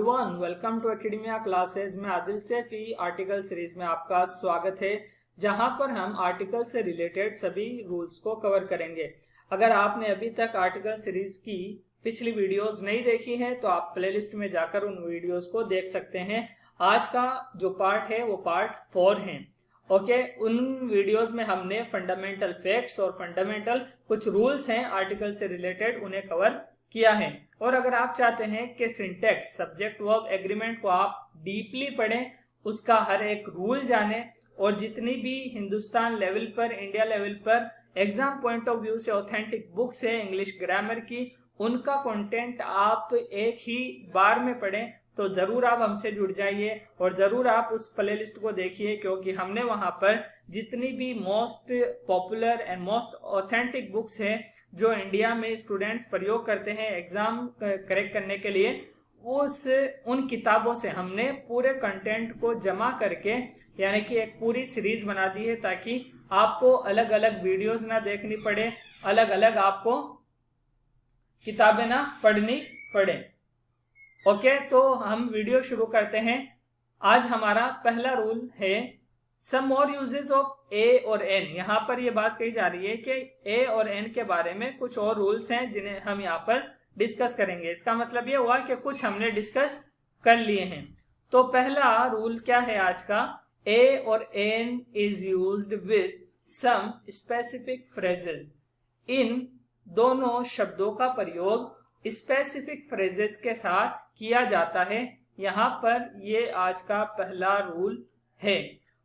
Everyone, welcome to Academia classes में Adil Saifi article series में आपका स्वागत है, जहां पर हम आर्टिकल से रिलेटेड सभी रूल्स को कवर करेंगे। अगर आपने अभी तक आर्टिकल सीरीज की पिछली वीडियोस नहीं देखी है तो आप प्लेलिस्ट में जाकर उन वीडियोस को देख सकते हैं। आज का जो पार्ट है वो पार्ट 4 है। ओके, उन वीडियोस में हमने फंडामेंटल फैक्ट्स और फंडामेंटल कुछ रूल्स हैं आर्टिकल से रिलेटेड, उन्हें कवर किया है। और अगर आप चाहते हैं कि सिंटैक्स, सब्जेक्ट वर्ब एग्रीमेंट को आप डीपली पढ़ें, उसका हर एक रूल जानें और जितनी भी हिंदुस्तान लेवल पर, इंडिया लेवल पर एग्जाम पॉइंट ऑफ व्यू से ऑथेंटिक बुक्स है इंग्लिश ग्रामर की, उनका कंटेंट आप एक ही बार में पढ़ें, तो जरूर आप हमसे जुड़ जाइए और जरूर आप उस प्लेलिस्ट को देखिए, क्योंकि हमने वहां पर जितनी भी most popular and most authentic books हैं जो इंडिया में स्टूडेंट्स प्रयोग करते हैं एग्जाम करेक्ट करने के लिए, उन किताबों से हमने पूरे कंटेंट को जमा करके यानी कि एक पूरी सीरीज बना दी है, ताकि आपको अलग अलग वीडियोस ना देखनी पड़े, अलग अलग आपको किताबें ना पढ़नी पड़े। ओके, तो हम वीडियो शुरू करते हैं। आज हमारा पहला रूल है सम मोर यूजेस ऑफ ए और एन। यहाँ पर यह बात कही जा रही है कि ए और एन के बारे में कुछ और रूल्स हैं जिन्हें हम यहाँ पर डिस्कस करेंगे। इसका मतलब ये हुआ कि कुछ हमने डिस्कस कर लिए हैं। तो पहला रूल क्या है आज का? ए और an is used with some specific phrases. इन दोनों शब्दों का प्रयोग स्पेसिफिक फ्रेजेस के साथ किया जाता है। यहाँ पर ये आज का पहला रूल है।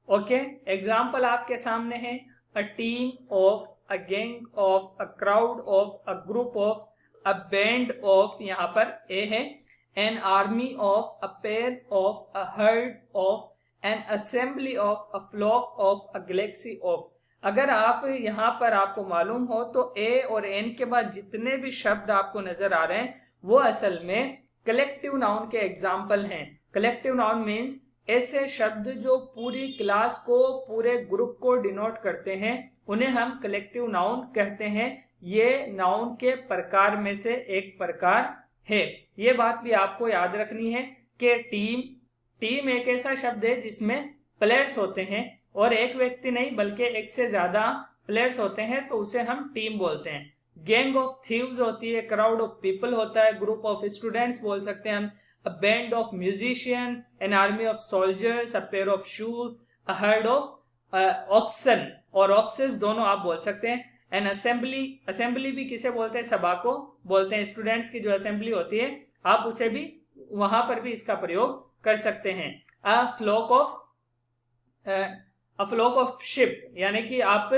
ओके, एग्जाम्पल आपके सामने है। A team of, a gang of, a crowd of, a group of, a band of, यहाँ पर ए है। An army of, a pair of, a herd of, an assembly of, a flock of, a galaxy of. अगर आप यहाँ पर आपको मालूम हो तो ए और एन के बाद जितने भी शब्द आपको नजर आ रहे हैं वो असल में कलेक्टिव नाउन के एग्जाम्पल हैं। कलेक्टिव नाउन मीन्स ऐसे शब्द जो पूरी क्लास को, पूरे ग्रुप को डिनोट करते हैं, उन्हें हम कलेक्टिव नाउन कहते हैं। ये नाउन के प्रकार में से एक प्रकार है। ये बात भी आपको याद रखनी है कि टीम एक ऐसा शब्द है जिसमें प्लेयर्स होते हैं और एक व्यक्ति नहीं बल्कि एक से ज्यादा प्लेयर्स होते हैं, तो उसे हम टीम बोलते हैं। गैंग ऑफ थीव्स होती है, क्राउड ऑफ पीपल होता है, ग्रुप ऑफ स्टूडेंट्स बोल सकते हैं हम, a band of musician, an army of soldiers, a pair of shoes, a herd of oxen और oxes दोनों आप बोल सकते हैं। an assembly भी किसे बोलते हैं? सभा को बोलते हैं। स्टूडेंट्स की जो असेंबली होती है आप उसे भी, वहां पर भी इसका प्रयोग कर सकते हैं। a flock of ship, यानी कि आप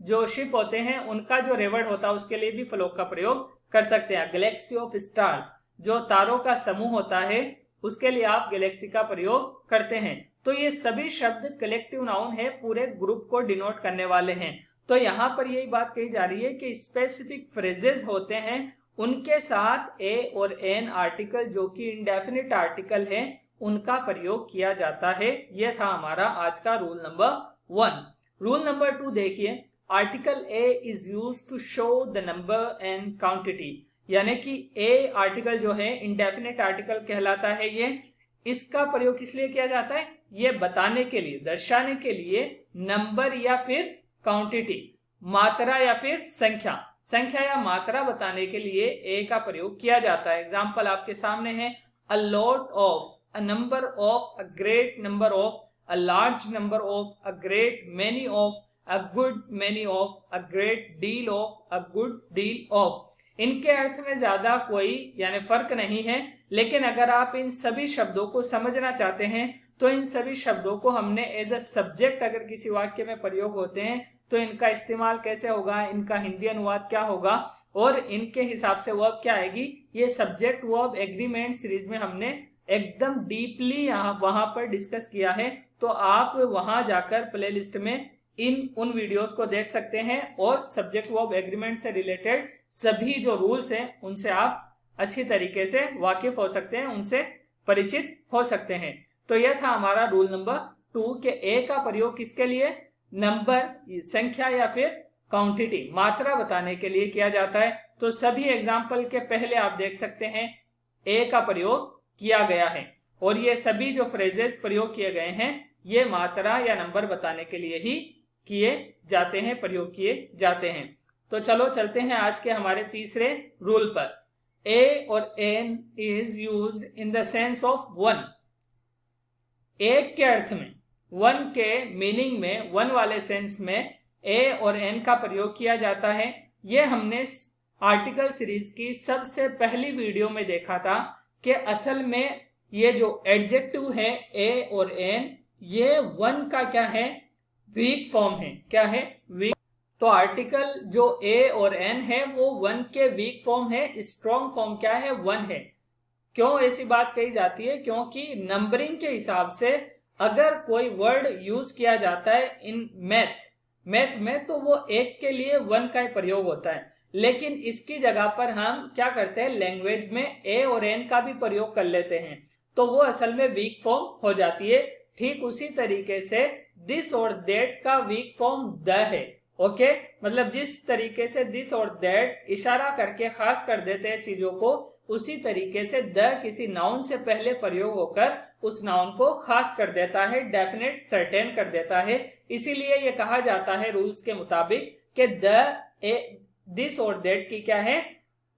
जो शिप होते हैं उनका जो रेवड़ होता है उसके लिए भी फ्लोक का प्रयोग कर सकते हैं। गैलेक्सी ऑफ स्टार्स, जो तारों का समूह होता है उसके लिए आप गैलेक्सी का प्रयोग करते हैं। तो ये सभी शब्द कलेक्टिव नाउन है, पूरे ग्रुप को डिनोट करने वाले हैं। तो यहाँ पर यही बात कही जा रही है कि स्पेसिफिक फ्रेजेस होते हैं, उनके साथ ए और एन आर्टिकल जो कि इंडेफिनिट आर्टिकल है उनका प्रयोग किया जाता है। यह था हमारा आज का रूल नंबर 1। रूल नंबर 2 देखिए। Article a is used to show the number and quantity, यानी कि ए आर्टिकल जो है इंडेफिनिट आर्टिकल कहलाता है। ये इसका प्रयोग किस लिए किया जाता है? ये बताने के लिए, दर्शाने के लिए नंबर या फिर क्वांटिटी, मात्रा या फिर संख्या या मात्रा बताने के लिए ए का प्रयोग किया जाता है। एग्जाम्पल आपके सामने है। A lot of, a number of, a great number of, a large number of, a great many of, a good many of, a great deal of, a good deal of. इनके अर्थ में ज्यादा कोई यानी फर्क नहीं है, लेकिन अगर आप इन सभी शब्दों को समझना चाहते हैं तो इन सभी शब्दों को हमने एज अ सब्जेक्ट अगर किसी वाक्य में प्रयोग होते हैं तो इनका इस्तेमाल कैसे होगा, इनका हिंदी अनुवाद क्या होगा और इनके हिसाब से वर्ब क्या आएगी, ये सब्जेक्ट वर्ब एग्रीमेंट सीरीज में हमने एकदम डीपली वहां पर डिस्कस किया है। तो आप वहां जाकर प्ले लिस्ट में उन वीडियोस को देख सकते हैं और सब्जेक्ट वर्ब एग्रीमेंट से रिलेटेड सभी जो रूल्स हैं उनसे आप अच्छी तरीके से वाकिफ हो सकते हैं, उनसे परिचित हो सकते हैं। तो यह था हमारा रूल नंबर 2 के ए का प्रयोग किसके लिए? नंबर, संख्या या फिर क्वांटिटी, मात्रा बताने के लिए किया जाता है। तो सभी एग्जाम्पल के पहले आप देख सकते हैं ए का प्रयोग किया गया है। और ये सभी जो फ्रेजेस प्रयोग किए गए हैं ये मात्रा या नंबर बताने के लिए ही किए जाते हैं, प्रयोग किए जाते हैं। तो चलो चलते हैं आज के हमारे तीसरे रूल पर। ए और an is used in the sense of one. एक के अर्थ में, वन के मीनिंग में, वन वाले सेंस में ए और एन का प्रयोग किया जाता है। ये हमने आर्टिकल सीरीज की सबसे पहली वीडियो में देखा था कि असल में ये जो एडजेक्टिव है ए और एन, ये वन का क्या है, वीक फॉर्म है। क्या है, वीक। तो आर्टिकल जो ए और एन है वो वन के वीक फॉर्म है, स्ट्रॉन्ग फॉर्म क्या है, वन है। क्यों ऐसी बात कही जाती है? क्योंकि नंबरिंग के हिसाब से अगर कोई वर्ड यूज किया जाता है इन मैथ में तो वो एक के लिए वन का प्रयोग होता है, लेकिन इसकी जगह पर हम क्या करते हैं, लैंग्वेज में ए और एन का भी प्रयोग कर लेते हैं, तो वो असल में वीक फॉर्म हो जाती है। ठीक उसी तरीके से दिस और दैट का वीक फॉर्म द है। ओके, मतलब जिस तरीके से दिस और दैट इशारा करके खास कर देते हैं चीजों को, उसी तरीके से द किसी नाउन से पहले प्रयोग होकर उस नाउन को खास कर देता है, डेफिनेट सर्टेन कर देता है। इसीलिए ये कहा जाता है रूल्स के मुताबिक कि दिस और दैट की क्या है,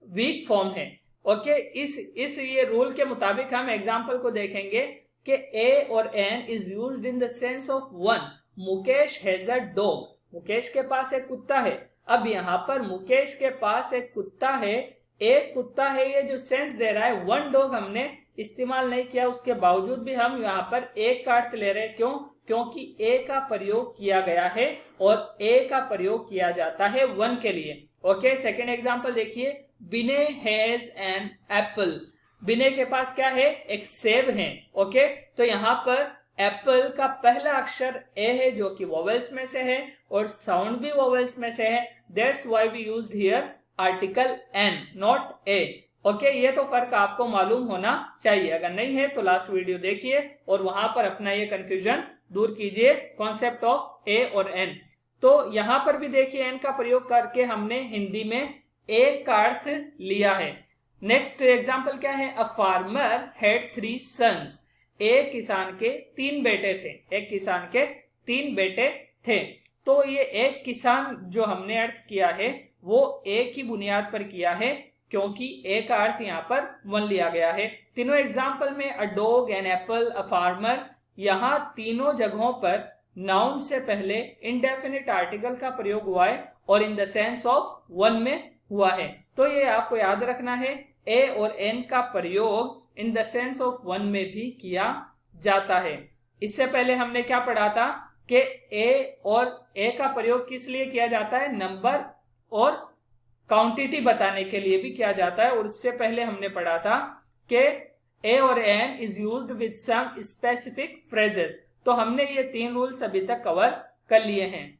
वीक फॉर्म है। ओके, इस ये रूल के मुताबिक हम एग्जांपल को देखेंगे कि ए और an is used in the sense of one. Mukesh has a dog. Mukesh के पास एक कुत्ता है। अब यहाँ पर मुकेश के पास एक कुत्ता है, एक कुत्ता है, ये जो सेंस दे रहा है, वन डॉग हमने इस्तेमाल नहीं किया, उसके बावजूद भी हम यहाँ पर एक का अर्थ ले रहे हैं। क्यों? क्योंकि ए का प्रयोग किया गया है और ए का प्रयोग किया जाता है वन के लिए। ओके, सेकेंड एग्जाम्पल देखिए, विनय हैज एन एप्पल। विनय के पास क्या है, एक सेब है। ओके, तो यहाँ पर एप्पल का पहला अक्षर ए है जो कि वोवेल्स में से है और साउंड भी वोवेल्स में से है। That's why we used here article an, not a. Okay, ये तो फर्क आपको मालूम होना चाहिए। अगर नहीं है तो लास्ट वीडियो देखिए और वहां पर अपना ये कंफ्यूजन दूर कीजिए, कॉन्सेप्ट ऑफ ए और एन। तो यहां पर भी देखिए एन का प्रयोग करके हमने हिंदी में एक का अर्थ लिया है। नेक्स्ट एग्जाम्पल क्या है, अ फार्मर हैड 3 सन्स। एक किसान के 3 बेटे थे। एक किसान के 3 बेटे थे। तो ये एक किसान जो हमने अर्थ किया है वो एक ही बुनियाद पर किया है, क्योंकि ए का अर्थ यहाँ पर वन लिया गया है। तीनों एग्जाम्पल में a dog, an apple, a farmer, यहाँ तीनों जगहों पर नाउन से पहले इंडेफिनिट आर्टिकल का प्रयोग हुआ है और इन द सेंस ऑफ वन में हुआ है। तो ये आपको याद रखना है, ए और एन का प्रयोग इन द सेंस ऑफ वन में भी किया जाता है। इससे पहले हमने क्या पढ़ा था कि ए और ए का प्रयोग किस लिए किया जाता है, नंबर और क्वांटिटी बताने के लिए भी किया जाता है। और इससे पहले हमने पढ़ा था कि ए और an is used with some specific phrases. तो हमने ये 3 रूल्स अभी तक कवर कर लिए हैं।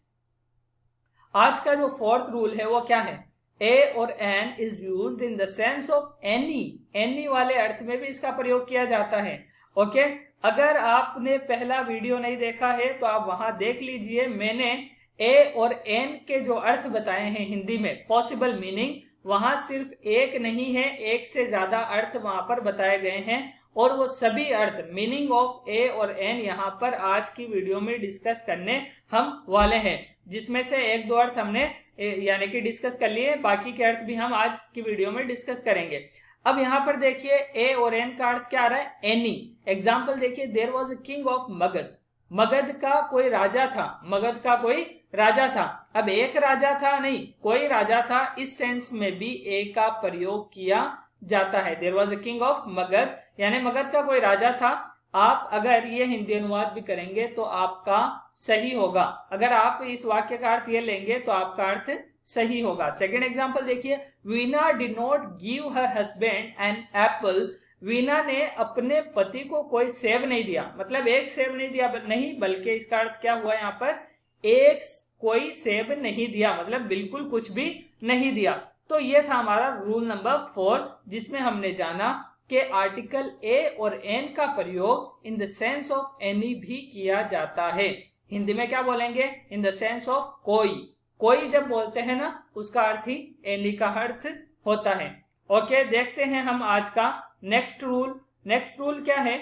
आज का जो 4th रूल है वो क्या है, ए और an is used in the sense of any. Any वाले अर्थ में भी इसका प्रयोग किया जाता है। ओके, अगर आपने पहला वीडियो नहीं देखा है तो आप वहां देख लीजिए। मैंने ए और एन के जो अर्थ बताए हैं हिंदी में, पॉसिबल मीनिंग, वहां सिर्फ एक नहीं है, एक से ज्यादा अर्थ वहां पर बताए गए हैं और वो सभी अर्थ, मीनिंग ऑफ ए और एन, यहाँ पर आज की वीडियो में डिस्कस करने हम वाले हैं, जिसमें से 1-2 अर्थ हमने यानी कि डिस्कस कर लिए, बाकी के अर्थ भी हम आज की वीडियो में डिस्कस करेंगे। अब यहाँ पर देखिए ए और एन का अर्थ क्या आ रहा है, एनी। एग्जाम्पल देखिए, there was a king of Magadh. Magadh का कोई राजा था। मगध का कोई राजा था। अब एक राजा था नहीं, कोई राजा था, इस सेंस में भी ए का प्रयोग किया जाता है। There was a king of Magadh, यानी मगध का कोई राजा था। आप अगर ये हिंदी अनुवाद भी करेंगे तो आपका सही होगा। अगर आप इस वाक्य का अर्थ ये लेंगे तो आपका अर्थ सही होगा। सेकेंड एग्जाम्पल देखिए, Veena did not give her husband an apple. Veena ने अपने पति को कोई सेब नहीं दिया, मतलब एक सेब नहीं दिया, नहीं, बल्कि इसका अर्थ क्या हुआ यहाँ पर, एक कोई सेब नहीं दिया, मतलब बिल्कुल कुछ भी नहीं दिया। तो ये था हमारा रूल नंबर 4, जिसमें हमने जाना कि आर्टिकल ए और एन का प्रयोग इन द सेंस ऑफ एनी भी किया जाता है। हिंदी में क्या बोलेंगे, इन द सेंस ऑफ कोई। कोई जब बोलते हैं ना, उसका अर्थ ही एनी का अर्थ होता है। ओके, देखते हैं हम आज का नेक्स्ट रूल। नेक्स्ट रूल क्या है?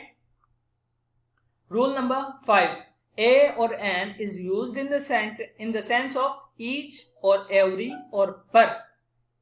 रूल नंबर 5, ए और an is used in the sense of each और एवरी और पर।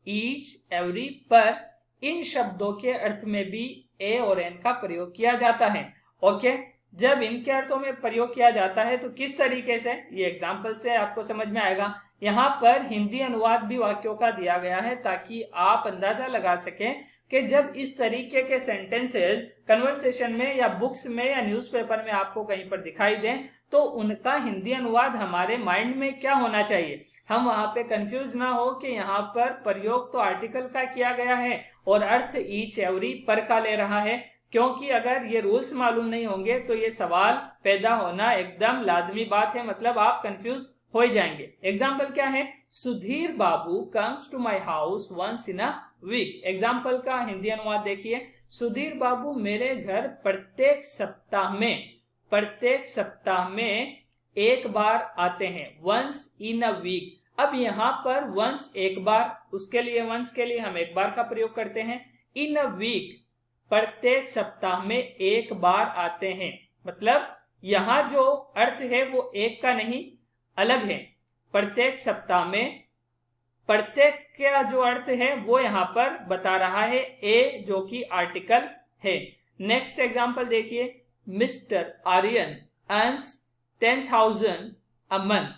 ईच, एवरी, पर, इन शब्दों के अर्थ में भी ए और एन का प्रयोग किया जाता है। ओके, जब इनके अर्थों में प्रयोग किया जाता है तो किस तरीके से, ये एग्जाम्पल से आपको समझ में आएगा। यहाँ पर हिंदी अनुवाद भी वाक्यों का दिया गया है ताकि आप अंदाजा लगा सकें कि जब इस तरीके के सेंटेंसेस कन्वर्सेशन में या बुक्स में या न्यूज़पेपर में आपको कहीं पर दिखाई दें तो उनका हिंदी अनुवाद हमारे माइंड में क्या होना चाहिए, हम वहां पे कंफ्यूज ना हो कि यहाँ पर प्रयोग तो आर्टिकल का किया गया है और अर्थ ईच, एवरी, पर का ले रहा है। क्योंकि अगर ये रूल्स मालूम नहीं होंगे तो ये सवाल पैदा होना एकदम लाजमी बात है, मतलब आप कंफ्यूज हो ही जाएंगे। एग्जाम्पल क्या है? Sudhir Babu comes to my house once in a week. Example का हिंदी अनुवाद देखिए, सुधीर बाबू मेरे घर प्रत्येक सप्ताह में एक बार आते हैं। Once in a week. अब यहाँ पर वंस एक बार, उसके लिए वंस के लिए हम एक बार का प्रयोग करते हैं। इन अ वीक, प्रत्येक सप्ताह में एक बार आते हैं, मतलब यहाँ जो अर्थ है वो एक का नहीं अलग है। प्रत्येक सप्ताह में, प्रत्येक का जो अर्थ है वो यहाँ पर बता रहा है ए, जो कि आर्टिकल है। नेक्स्ट एग्जांपल देखिए, mister Aryan earns 10,000 a month,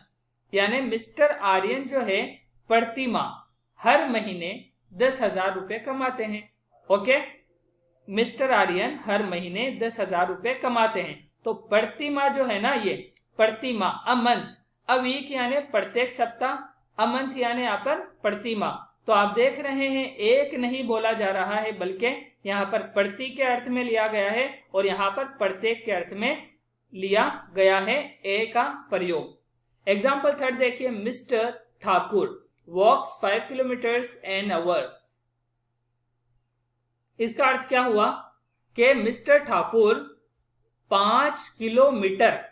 यानी मिस्टर आर्यन जो है प्रति माह हर महीने 10,000 रुपए कमाते हैं। ओके, मिस्टर आर्यन हर महीने 10,000 रुपए कमाते हैं। तो प्रति माह जो है ना, ये प्रति माह, अ मंथ, अ वीक यानी प्रत्येक सप्ताह, अ मंथ यानी यहाँ पर प्रति माह। तो आप देख रहे हैं एक नहीं बोला जा रहा है बल्कि यहाँ पर प्रति के अर्थ में लिया गया है और यहाँ पर प्रत्येक के अर्थ में लिया गया है ए का प्रयोग। एग्जाम्पल थर्ड देखिए, mister Thakur walks 5 kilometres an hour. इसका अर्थ क्या हुआ कि मिस्टर ठाकुर 5 किलोमीटर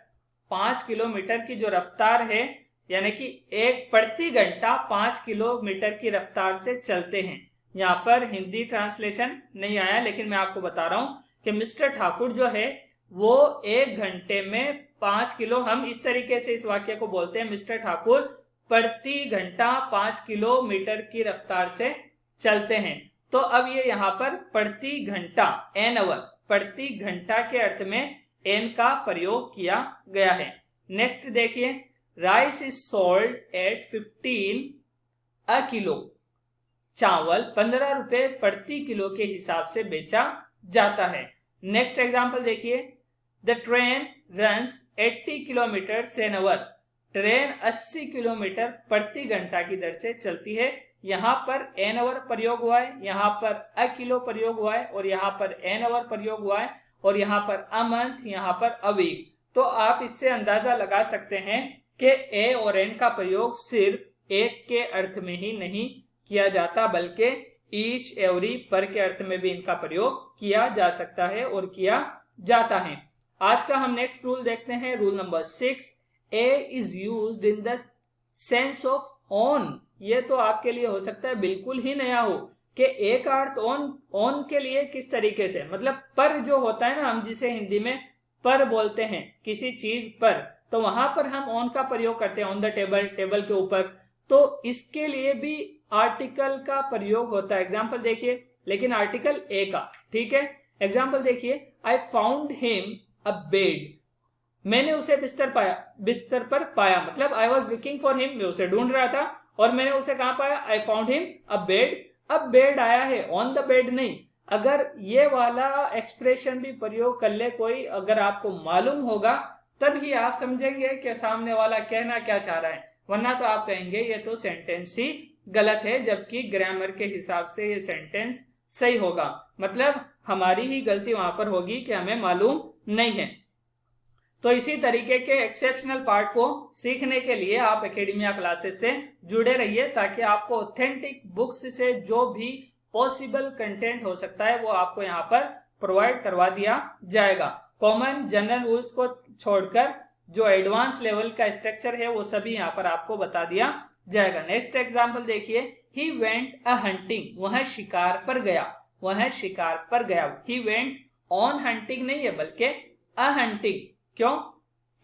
की जो रफ्तार है, यानी कि एक प्रति घंटा 5 किलोमीटर की रफ्तार से चलते हैं। यहाँ पर हिंदी ट्रांसलेशन नहीं आया, लेकिन मैं आपको बता रहा हूं कि मिस्टर ठाकुर जो है वो 1 घंटे में 5 किलो, हम इस तरीके से इस वाक्य को बोलते हैं, मिस्टर ठाकुर प्रति घंटा 5 किलोमीटर की रफ्तार से चलते हैं। तो अब ये यहाँ पर प्रति घंटा, एन आवर, प्रति घंटा के अर्थ में एन का प्रयोग किया गया है। नेक्स्ट देखिए, rice is sold at 15 a kilo. चावल 15 रुपए प्रति किलो के हिसाब से बेचा जाता है। नेक्स्ट एग्जांपल देखिए, the train runs 80 kilometre an hour. Train 80 kilometre प्रति घंटा की दर से चलती है। यहाँ पर एन आवर प्रयोग हुआ है, यहाँ पर अ किलो प्रयोग हुआ है और यहाँ पर एन आवर प्रयोग हुआ है और यहाँ पर अ मंथ, यहाँ पर अ वीक। तो आप इससे अंदाजा लगा सकते हैं कि ए और एन का प्रयोग सिर्फ एक के अर्थ में ही नहीं किया जाता बल्कि ईच, एवरी, पर के अर्थ में भी इनका प्रयोग किया जा सकता है और किया जाता है। आज का हम नेक्स्ट रूल देखते हैं, rule number 6, A is used in the sense of on. ये तो आपके लिए हो सकता है बिल्कुल ही नया हो कि ए का अर्थ ऑन के लिए किस तरीके से, मतलब पर जो होता है ना, हम जिसे हिंदी में पर बोलते हैं किसी चीज पर, तो वहां पर हम ऑन का प्रयोग करते हैं, ऑन द टेबल, टेबल के ऊपर। तो इसके लिए भी आर्टिकल का प्रयोग होता है। एग्जाम्पल देखिए, लेकिन आर्टिकल ए का, ठीक है। एग्जाम्पल देखिए, I found him a bed. मैंने उसे बिस्तर पर पाया, मतलब I was looking for him, मैं उसे ढूंढ रहा था और मैंने उसे कहाँ पाया, I found him a bed. अब बेड आया है, ऑन द बेड नहीं। अगर ये वाला एक्सप्रेशन भी प्रयोग कर ले कोई, अगर आपको मालूम होगा तभी आप समझेंगे कि सामने वाला कहना क्या चाह रहा है, वरना तो आप कहेंगे ये तो सेंटेंस ही गलत है, जबकि ग्रामर के हिसाब से ये सेंटेंस सही होगा। मतलब हमारी ही गलती वहां पर होगी कि हमें मालूम नहीं है। तो इसी तरीके के एक्सेप्शनल पार्ट को सीखने के लिए आप एकेडमिया क्लासेस से जुड़े रहिए, ताकि आपको ऑथेंटिक बुक्स से जो भी पॉसिबल कंटेंट हो सकता है वो आपको यहाँ पर प्रोवाइड करवा दिया जाएगा। कॉमन जनरल रूल्स को छोड़कर जो एडवांस लेवल का स्ट्रक्चर है वो सभी यहाँ पर आपको बता दिया जाएगा। नेक्स्ट एग्जाम्पल देखिए, ही वेंट अ हंटिंग, वह शिकार पर गया, वह शिकार पर गया। ही वेंट ऑन हंटिंग नहीं है बल्कि अ हंटिंग। क्यों?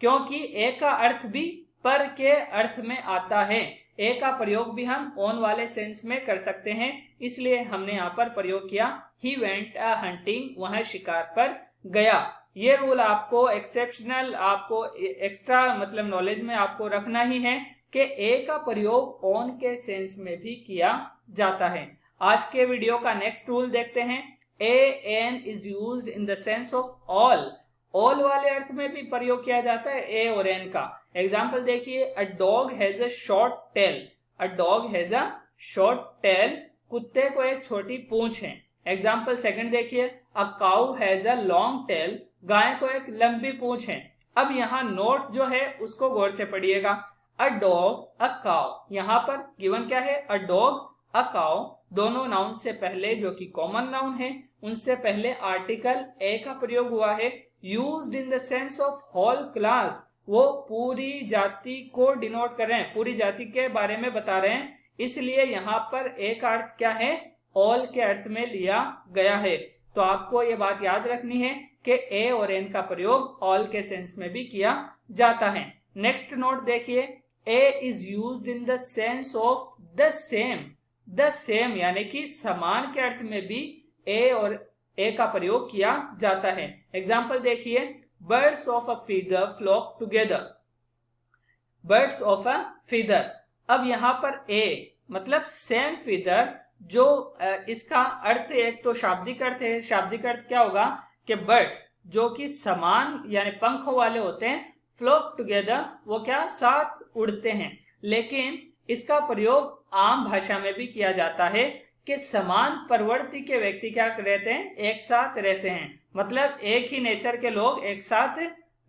क्योंकि ए का अर्थ भी पर के अर्थ में आता है। ए का प्रयोग भी हम ऑन वाले सेंस में कर सकते हैं, इसलिए हमने यहाँ पर प्रयोग किया ही वेंट अ हंटिंग, वह शिकार पर गया। ये रूल आपको एक्सेप्शनल, आपको एक्स्ट्रा मतलब नॉलेज में आपको रखना ही है कि ए का प्रयोग ऑन के सेंस में भी किया जाता है। आज के वीडियो का नेक्स्ट रूल देखते हैं। A an is used in the sense of all. All वाले अर्थ में भी प्रयोग किया जाता है ए और एन का। एग्जाम्पल देखिए, a dog has a short tail. A dog has a short tail, कुत्ते को एक छोटी पूंछ है। एग्जाम्पल सेकंड देखिए, a cow has a long tail. गाय को एक लंबी पूंछ है। अब यहाँ नोट जो है उसको गौर से पढ़िएगा। अ डॉग, अ काउ, यहाँ पर गिवन क्या है? अ डॉग, अ काउ, दोनों नाउन से पहले जो कि कॉमन नाउन है उनसे पहले आर्टिकल ए का प्रयोग हुआ है। Used in the sense of whole class, वो पूरी जाति को डिनोट कर रहे हैं, पूरी जाति के बारे में बता रहे हैं, इसलिए यहाँ पर ए का अर्थ क्या है? ऑल के अर्थ में लिया गया है। तो आपको ये बात याद रखनी है कि ए और एन का प्रयोग ऑल के सेंस में भी किया जाता है। नेक्स्ट नोट देखिए, a is used in the sense of the same. The same यानी कि समान के अर्थ में भी ए और ए का प्रयोग किया जाता है। एग्जाम्पल देखिए, birds of a feather flock together. Birds of a feather, अब यहाँ पर ए मतलब सेम फीदर, जो इसका अर्थ एक तो शाब्दिक अर्थ है। शाब्दिक अर्थ क्या होगा कि बर्ड्स जो कि समान यानी पंखों वाले होते हैं, फ्लॉक टुगेदर, वो क्या साथ उड़ते हैं। लेकिन इसका प्रयोग आम भाषा में भी किया जाता है कि समान प्रवृत्ति के व्यक्ति क्या रहते हैं? एक साथ रहते हैं। मतलब एक ही नेचर के लोग एक साथ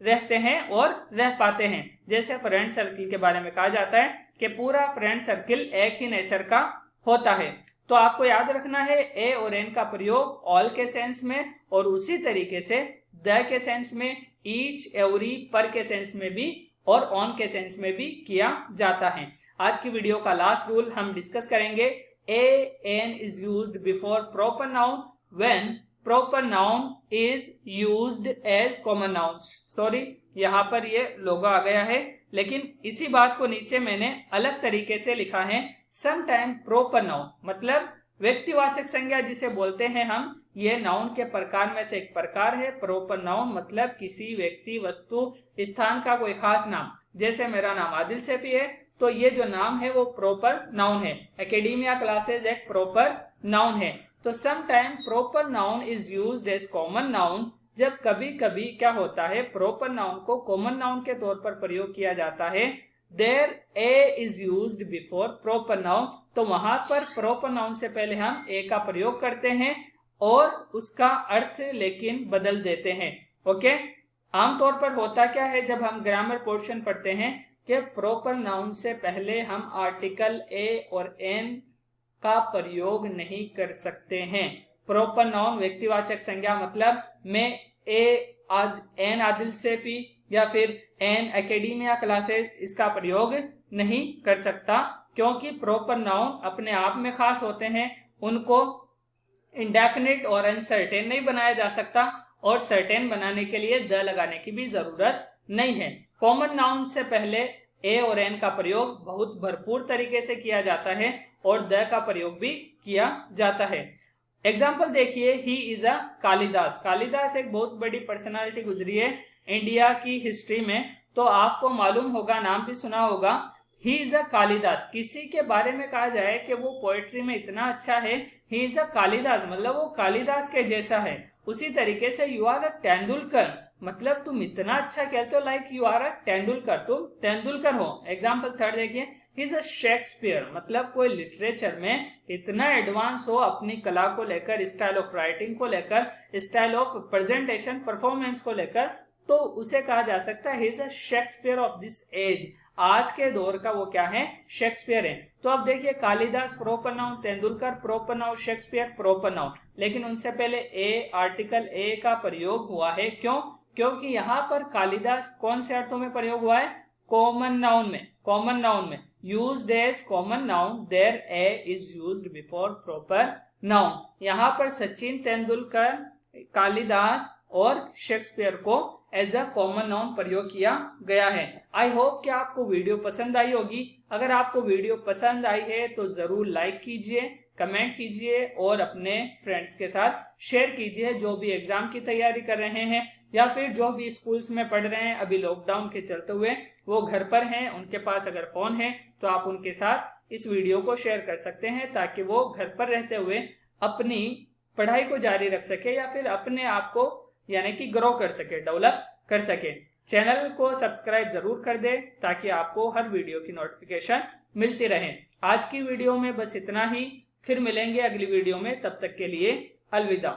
रहते हैं और रह पाते हैं। जैसे फ्रेंड सर्किल के बारे में कहा जाता है कि पूरा फ्रेंड सर्किल एक ही नेचर का होता है। तो आपको याद रखना है ए और एन का प्रयोग ऑल के सेंस में और उसी तरीके से द के सेंस में, ईच, एवरी, पर के सेंस में भी और ऑन के सेंस में भी किया जाता है। आज की वीडियो का लास्ट रूल हम डिस्कस करेंगे। A an is used before proper noun when proper noun is used as common noun. Sorry, यहाँ पर ये लोगो आ गया है, लेकिन इसी बात को नीचे मैंने अलग तरीके से लिखा है। समटाइम प्रॉपर नाउन मतलब व्यक्तिवाचक संज्ञा जिसे बोलते हैं हम, ये नाउन के प्रकार में से एक प्रकार है। प्रॉपर नाउन मतलब किसी व्यक्ति, वस्तु, स्थान का कोई खास नाम। जैसे मेरा नाम आदिल सैफी है, तो ये जो नाम है वो प्रॉपर नाउन है। एकेडेमिया क्लासेज एक प्रॉपर नाउन है। तो sometime proper noun is used as common noun, जब कभी कभी क्या होता है प्रॉपर नाउन को कॉमन नाउन के तौर पर प्रयोग किया जाता है। There a is used before proper noun, तो वहां पर प्रॉपर नाउन से पहले हम ए का प्रयोग करते हैं और उसका अर्थ लेकिन बदल देते हैं। ओके, आमतौर पर होता क्या है जब हम ग्रामर पोर्शन पढ़ते हैं कि प्रॉपर नाउन से पहले हम आर्टिकल ए और एन का प्रयोग नहीं कर सकते हैं। प्रॉपर नाउन व्यक्तिवाचक संज्ञा मतलब मैं एन आदिल सैफी या फिर एन एकेडेमिया क्लासेस, इसका प्रयोग नहीं कर सकता, क्योंकि प्रॉपर नाउन अपने आप में खास होते हैं। उनको इंडेफिनिट और अनसर्टेन नहीं बनाया जा सकता और सर्टेन बनाने के लिए द लगाने की भी जरूरत नहीं है। कॉमन नाउन से पहले ए और एन का प्रयोग बहुत भरपूर तरीके से किया जाता है और द का प्रयोग भी किया जाता है। एग्जाम्पल देखिए, ही इज अ कालिदास। कालिदास एक बहुत बड़ी पर्सनालिटी गुजरी है इंडिया की हिस्ट्री में, तो आपको मालूम होगा, नाम भी सुना होगा। ही इज अ कालिदास, किसी के बारे में कहा जाए कि वो पोएट्री में इतना अच्छा है, ही इज अ कालिदास मतलब वो कालिदास के जैसा है। उसी तरीके से यू आर अ तेंदुलकर मतलब तुम इतना अच्छा कहते हो, like you are a Tendulkar, तुम तेंदुलकर हो। एग्जाम्पल थर्ड देखिए, ही इज अ शेक्सपियर मतलब कोई लिटरेचर में इतना एडवांस हो अपनी कला को लेकर, स्टाइल ऑफ राइटिंग को लेकर, स्टाइल ऑफ प्रेजेंटेशन, परफॉर्मेंस को लेकर, तो उसे कहा जा सकता है he is a Shakespeare of this age. आज के दौर का वो क्या है? शेक्सपियर है। तो अब देखिए, Kalidas proper noun, Tendulkar proper noun, Shakespeare proper noun, लेकिन उनसे पहले ए, आर्टिकल ए का प्रयोग हुआ है। क्यों? क्योंकि यहाँ पर कालिदास कौन से अर्थों में प्रयोग हुआ है? कॉमन नाउन में। कॉमन नाउन में used as common noun, there a is used before proper noun. यहाँ पर सचिन तेंदुलकर कालिदास और शेक्सपियर को एज अ कॉमन नाउन प्रयोग किया गया है। आई होप कि आपको वीडियो पसंद आई होगी। अगर आपको वीडियो पसंद आई है तो जरूर लाइक कीजिए, कमेंट कीजिए और अपने फ्रेंड्स के साथ शेयर कीजिए जो भी एग्जाम की तैयारी कर रहे हैं या फिर जो भी स्कूल्स में पढ़ रहे हैं, अभी लॉकडाउन के चलते हुए वो घर पर हैं, उनके पास अगर फोन है तो आप उनके साथ इस वीडियो को शेयर कर सकते हैं ताकि वो घर पर रहते हुए अपनी पढ़ाई को जारी रख सके या फिर अपने आप को यानी कि ग्रो कर सके, डेवलप कर सके। चैनल को सब्सक्राइब जरूर कर दे ताकि आपको हर वीडियो की नोटिफिकेशन मिलती रहे। आज की वीडियो में बस इतना ही, फिर मिलेंगे अगली वीडियो में, तब तक के लिए अलविदा।